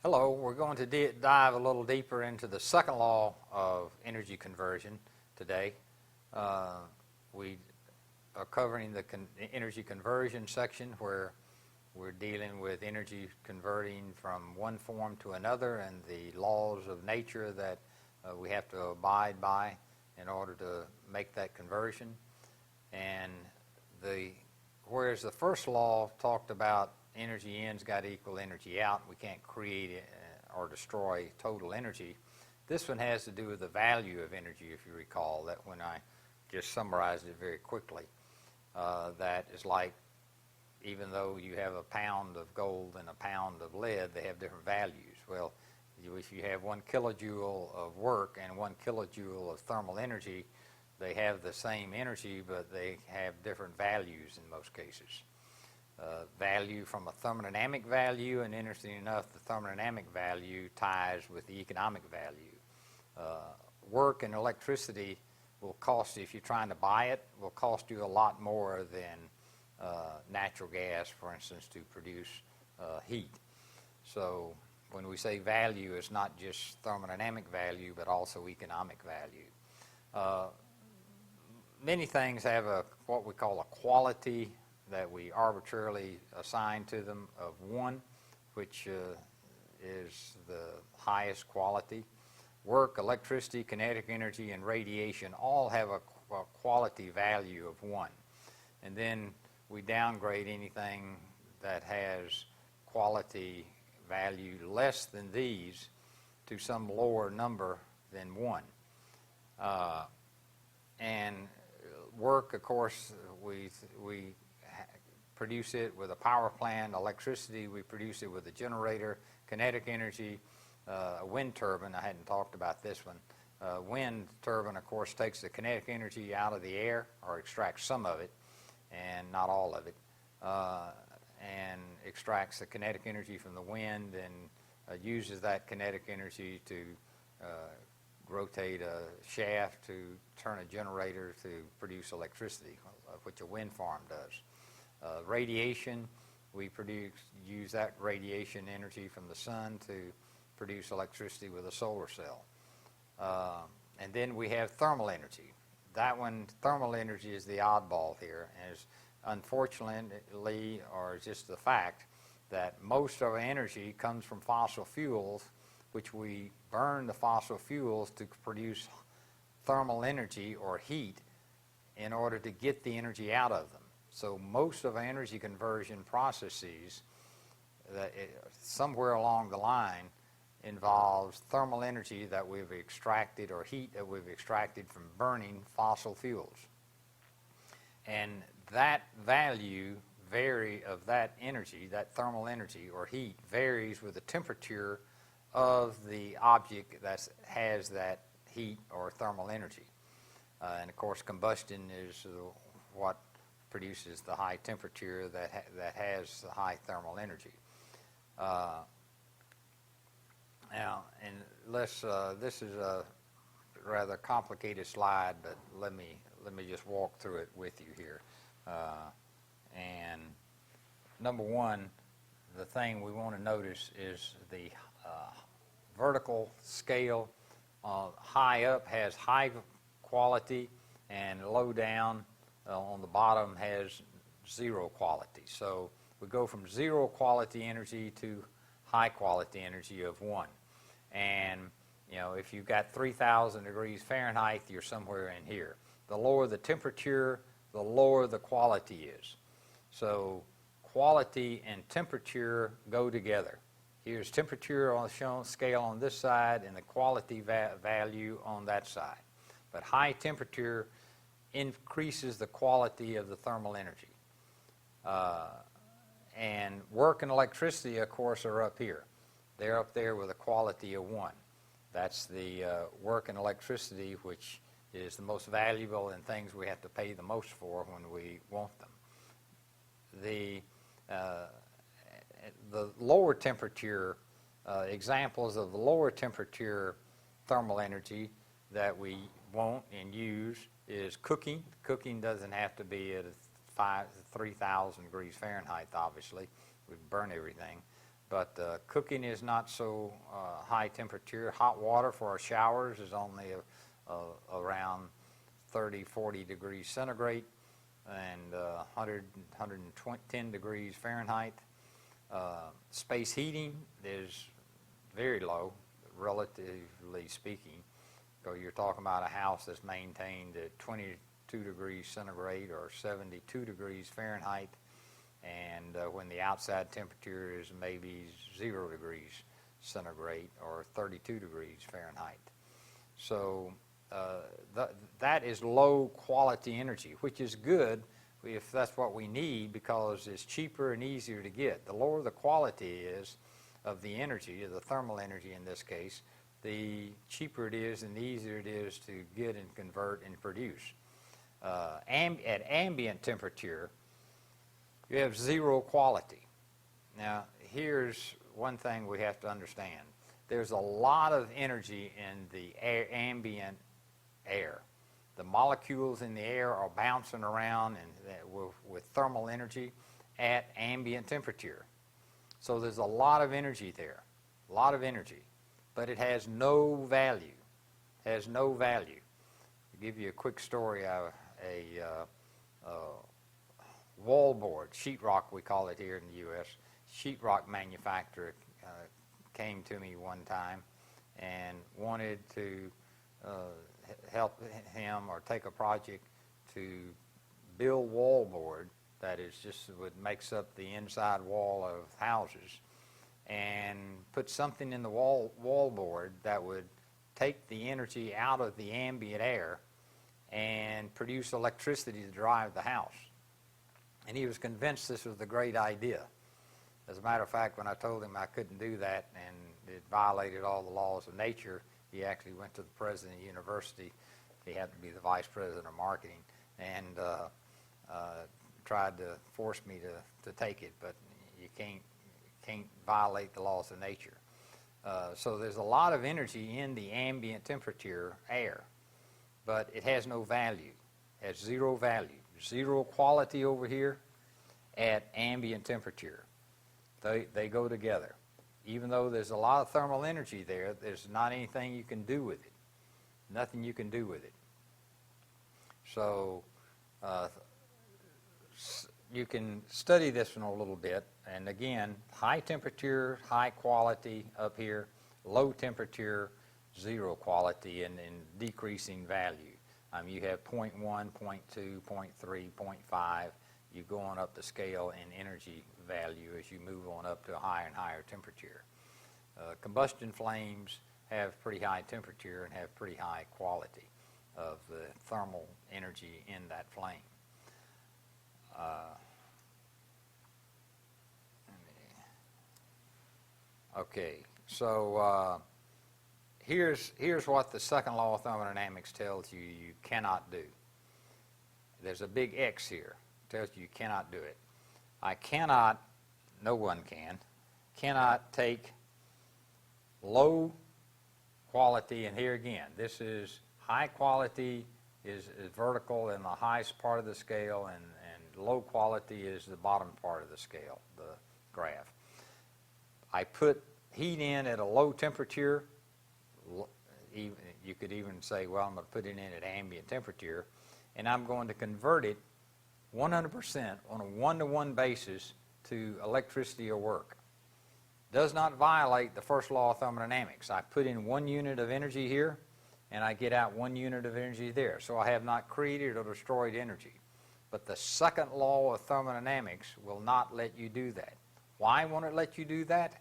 Hello, we're going to dive a little deeper into the second law of energy conversion today. We are covering the energy conversion section where we're dealing with energy converting from one form to another and the laws of nature that we have to abide by in order to make that conversion. And whereas the first law talked about energy in's got to equal energy out, we can't create or destroy total energy. This one has to do with the value of energy, if you recall, that when I just summarized it very quickly. That is like, even though you have a pound of gold and a pound of lead, they have different values. Well, if you have 1 kilojoule of work and 1 kilojoule of thermal energy, they have the same energy, but they have different values in most cases. Value from a thermodynamic value, and interesting enough, the thermodynamic value ties with the economic value. Work and electricity will cost you, if you're trying to buy it, will cost you a lot more than natural gas, for instance, to produce heat. So when we say value, it's not just thermodynamic value, but also economic value. Many things have what we call a quality that we arbitrarily assign to them of 1, which is the highest quality. Work, electricity, kinetic energy, and radiation all have a quality value of 1. And then we downgrade anything that has quality value less than these to some lower number than 1. And work, of course, we produce it with a power plant. Electricity, we produce it with a generator. Kinetic energy, a wind turbine. I hadn't talked about this one. Wind turbine, of course, takes the kinetic energy out of the air, or extracts some of it, and not all of it, and extracts the kinetic energy from the wind and uses that kinetic energy to rotate a shaft to turn a generator to produce electricity, which a wind farm does. Radiation, we use that radiation energy from the sun to produce electricity with a solar cell. And then we have thermal energy. That one, thermal energy, is the oddball here, and is unfortunately, or just the fact, that most of our energy comes from fossil fuels, which we burn the fossil fuels to produce thermal energy or heat in order to get the energy out of them. So most of our energy conversion processes, somewhere along the line, involves thermal energy that we've extracted, or heat that we've extracted from burning fossil fuels. And that value of that energy, that thermal energy or heat, varies with the temperature of the object that has that heat or thermal energy. And of course, combustion is what produces the high temperature that has the high thermal energy. Now, and this is a rather complicated slide, but let me just walk through it with you here. And number one, the thing we want to notice is the vertical scale. High up has high quality, and low down on the bottom has 0 quality. So we go from 0 quality energy to high quality energy of 1. And if you've got 3,000 degrees Fahrenheit, you're somewhere in here. The lower the temperature, the lower the quality is. So quality and temperature go together. Here's temperature on the scale on this side and the quality value on that side. But high temperature increases the quality of the thermal energy. And work and electricity, of course, are up here. They're up there with a quality of 1. That's the work and electricity, which is the most valuable and things we have to pay the most for when we want them. The lower temperature, examples of the lower temperature thermal energy that we want and use is cooking. Cooking doesn't have to be at 3,000 degrees Fahrenheit, obviously. We burn everything. but cooking is not so high temperature. Hot water for our showers is only around 30, 40 degrees centigrade and 100, 110 degrees Fahrenheit. Space heating is very low, relatively speaking. So you're talking about a house that's maintained at 22 degrees centigrade or 72 degrees Fahrenheit, and when the outside temperature is maybe 0 degrees centigrade or 32 degrees Fahrenheit. So that is low quality energy, which is good if that's what we need, because it's cheaper and easier to get. The lower the quality is of the energy, of the thermal energy in this case, the cheaper it is and the easier it is to get and convert and produce. At ambient temperature, you have 0 quality. Now, here's one thing we have to understand. There's a lot of energy in the ambient air. The molecules in the air are bouncing around with thermal energy at ambient temperature. So there's a lot of energy there, a lot of energy, but it has no value, has no value. I'll give you a quick story of a wallboard, sheetrock we call it here in the U.S. Sheetrock manufacturer came to me one time and wanted to help him or take a project to build wallboard that is just what makes up the inside wall of houses, and put something in the wallboard that would take the energy out of the ambient air and produce electricity to drive the house. And he was convinced this was a great idea. As a matter of fact, when I told him I couldn't do that and it violated all the laws of nature, he actually went to the president of the university. He happened to be the vice president of marketing, and tried to force me to take it, but you can't violate the laws of nature. So there's a lot of energy in the ambient temperature air, but it has no value, has 0 value, 0 quality over here at ambient temperature. They go together. Even though there's a lot of thermal energy there, there's not anything you can do with it. Nothing you can do with it. So you can study this one a little bit. And again, high temperature, high quality up here, low temperature, 0 quality, and decreasing value. You have 0.1, 0.2, 0.3, 0.5. You're going up the scale in energy value as you move on up to a higher and higher temperature. Combustion flames have pretty high temperature and have pretty high quality of the thermal energy in that flame. Okay, so here's what the second law of thermodynamics tells you you cannot do. There's a big X here. It tells you cannot do it. I cannot, no one cannot take low quality, and here again, this is high quality is vertical in the highest part of the scale, and low quality is the bottom part of the scale, the graph. I put heat in at a low temperature. You could even say, well, I'm going to put it in at ambient temperature, and I'm going to convert it 100% on a one-to-one basis to electricity or work. Does not violate the first law of thermodynamics. I put in 1 unit of energy here, and I get out 1 unit of energy there. So I have not created or destroyed energy. But the second law of thermodynamics will not let you do that. Why won't it let you do that?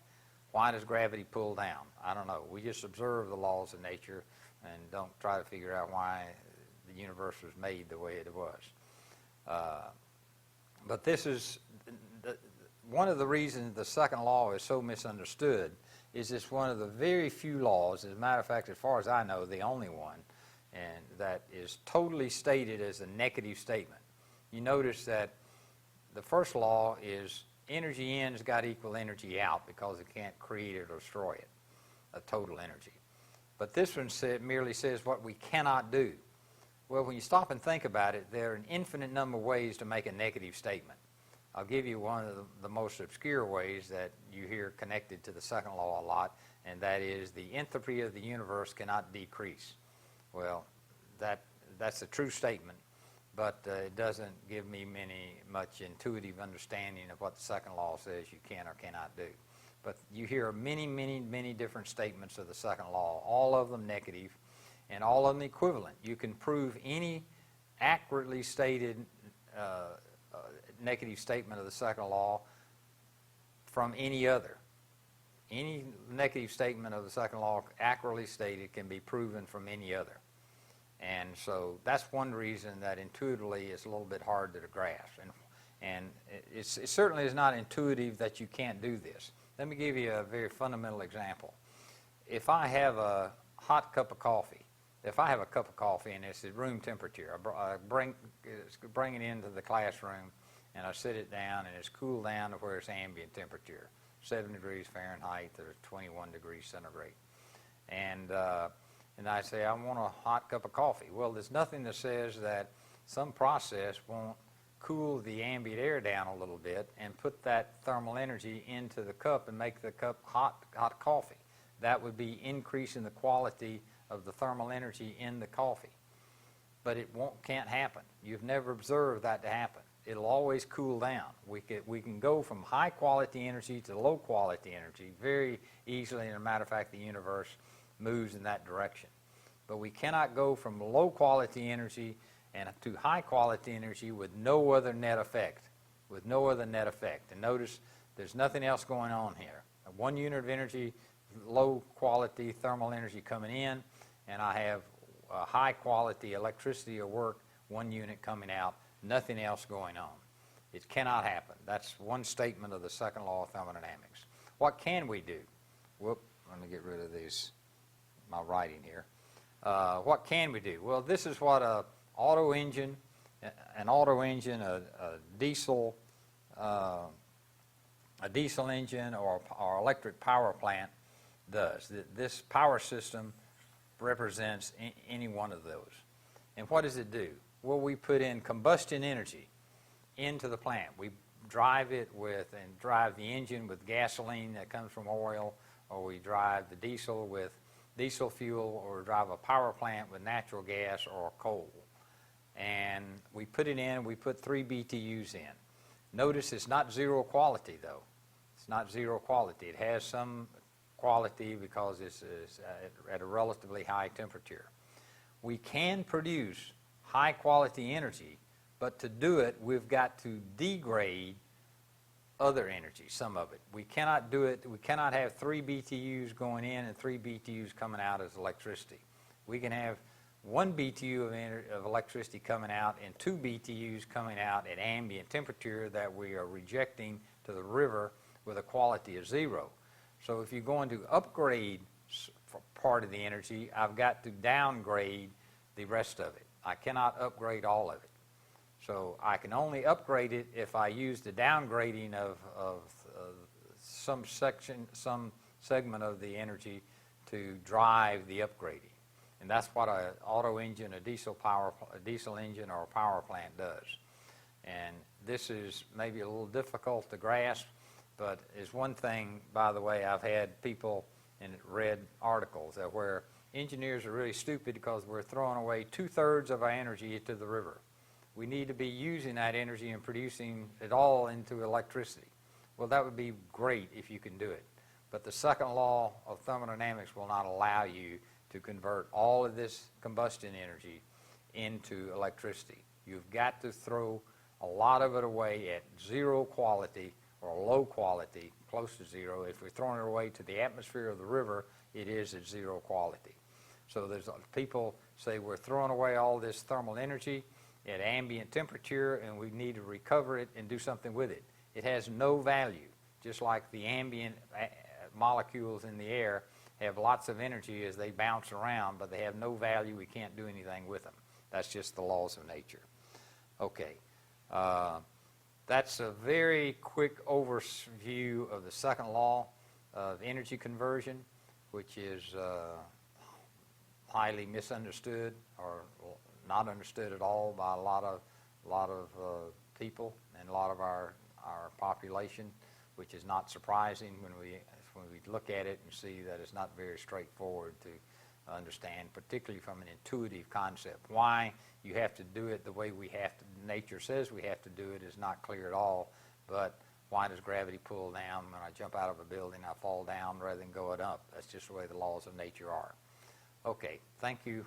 Why does gravity pull down? I don't know. We just observe the laws of nature and don't try to figure out why the universe was made the way it was. But this is one of the reasons the second law is so misunderstood. Is it's one of the very few laws, as a matter of fact, as far as I know, the only one, and that is totally stated as a negative statement. You notice that the first law is energy in's got equal energy out because it can't create or destroy it, a total energy. But this one merely says what we cannot do. Well, when you stop and think about it, there are an infinite number of ways to make a negative statement. I'll give you one of the most obscure ways that you hear connected to the second law a lot, and that is the entropy of the universe cannot decrease. Well, that's a true statement, but it doesn't give me much intuitive understanding of what the second law says you can or cannot do. But you hear many different statements of the second law, all of them negative, and all of them equivalent. You can prove any accurately stated negative statement of the second law from any other. Any negative statement of the second law accurately stated can be proven from any other. And so that's one reason that intuitively it's a little bit hard to grasp. And it certainly is not intuitive that you can't do this. Let me give you a very fundamental example. If I have a hot cup of coffee, if I have a cup of coffee and it's at room temperature, I bring it into the classroom and I sit it down and it's cooled down to where it's ambient temperature, 7 degrees Fahrenheit or 21 degrees centigrade. And I say, I want a hot cup of coffee. Well, there's nothing that says that some process won't cool the ambient air down a little bit and put that thermal energy into the cup and make the cup hot coffee. That would be increasing the quality of the thermal energy in the coffee. But it can't happen. You've never observed that to happen. It'll always cool down. We can go from high quality energy to low quality energy very easily, and as a matter of fact, the universe moves in that direction. But we cannot go from low quality energy and to high quality energy with no other net effect. And notice there's nothing else going on here. 1 unit of energy, low quality thermal energy coming in, and I have high quality electricity or work, 1 unit coming out, nothing else going on. It cannot happen. That's one statement of the second law of thermodynamics. What can we do? Let me get rid of my writing here. What can we do? Well, this is what an auto engine, a diesel engine or electric power plant does. This power system represents any one of those. And what does it do? Well, we put in combustion energy into the plant. We drive the engine with gasoline that comes from oil, or we drive the diesel with diesel fuel, or drive a power plant with natural gas or coal. And we put it in, we put 3 BTUs in. Notice it's not zero quality, though. It's not zero quality. It has some quality because it's at a relatively high temperature. We can produce high quality energy, but to do it, we've got to degrade other energy, some of it. We cannot do it. We cannot have 3 BTUs going in and 3 BTUs coming out as electricity. We can have 1 BTU of electricity coming out and 2 BTUs coming out at ambient temperature that we are rejecting to the river with a quality of 0. So if you're going to upgrade part of the energy, I've got to downgrade the rest of it. I cannot upgrade all of it. So I can only upgrade it if I use the downgrading of some segment of the energy to drive the upgrading. And that's what an auto engine, a diesel engine, or a power plant does. And this is maybe a little difficult to grasp, but is one thing, by the way, I've had people and read articles that where engineers are really stupid because we're throwing away 2/3 of our energy into the river. We need to be using that energy and producing it all into electricity. Well, that would be great if you can do it. But the second law of thermodynamics will not allow you to convert all of this combustion energy into electricity. You've got to throw a lot of it away at 0 quality or low quality, close to 0. If we're throwing it away to the atmosphere of the river, it is at 0 quality. So there's people say we're throwing away all this thermal energy at ambient temperature and we need to recover it and do something with it. It has no value, just like the ambient molecules in the air have lots of energy as they bounce around, but they have no value. We can't do anything with them. That's just the laws of nature. Okay. That's a very quick overview of the second law of energy conversion, which is highly misunderstood or not understood at all by a lot of people and a lot of our our population, which is not surprising when we look at it and see that it's not very straightforward to understand, particularly from an intuitive concept. Why you have to do it the way we have to, nature says we have to do it, is not clear at all. But why does gravity pull down? When I jump out of a building, I fall down rather than going up. That's just the way the laws of nature are. Okay, thank you